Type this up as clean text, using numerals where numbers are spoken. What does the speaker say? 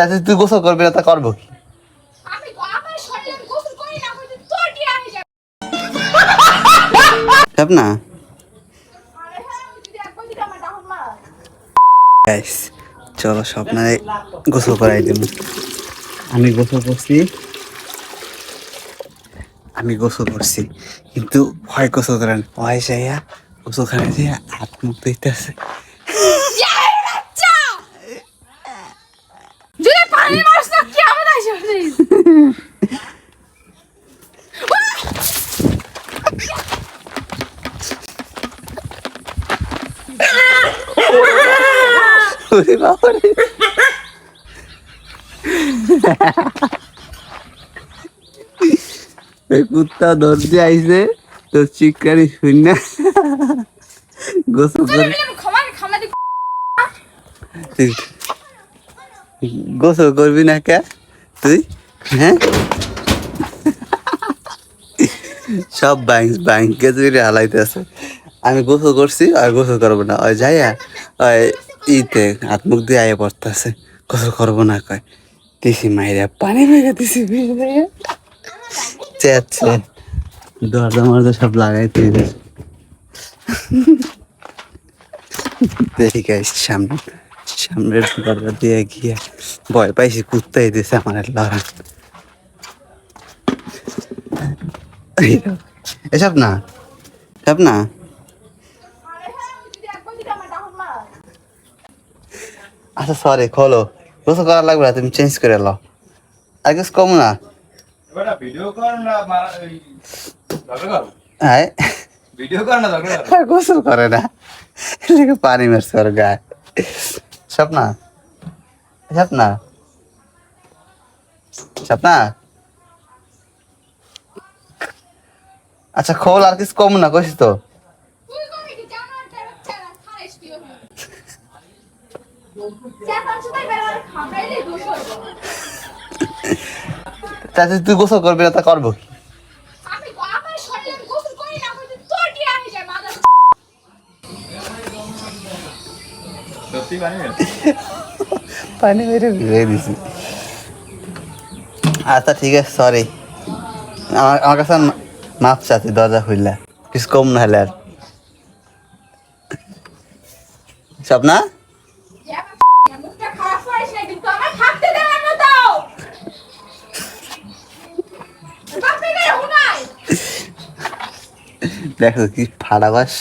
চাচা তুই গোসল করবি না তা করবো কি? না চলো স্বপ্নারে গোসল করাই দেব। আমি গোসল করছি কিন্তু ভয় গোসল করেন ভয় যাইয়া গোসল খানে যাইয়া হাত মুখ ধুইতেছে। কুত্তা দরজে আইছে তোর চিৎকারি শুন না গোসল করে গোসল করবি না কে তুই? হ্যাঁ সব ব্যাংকে তুই হালাইতেছে। আমি গোসল করছি আর গোসল করবো না ওই যাইয়া ওই ইতে হাত মুখ দিয়ে আয়া পড়তেছে গোসল করবো না কয় দিছি মাইরা পানি মেরে দিছি চেয়েছে দরজা মরজা সব লাগাইতে দেখি গাইস সামনের দরজা দিয়ে গিয়ে ভয় পাইছি কুত্তাই দিছে আমার লড়া। এসব না আচ্ছা সরি খোলো গোসল করা লাগবে না তুমি চেঞ্জ করে লো আর কিছু কম না। হ্যাঁ গোসল করে না পানি মারছে ওর গায়ে। স্বপ্না আচ্ছা খোল আর কিছু কম না কইস তো। চাচা তুই গোসল করবি না তা করবো কি? পানি মেরে ভিজিয়ে দিছি। আচ্ছা ঠিক আছে সরি আমার কাছে মাপ চাচ্ছি দরজা খুললা কিছু কম না হলে আর। স্বপ্না দেখো কি ফাড়া বাস।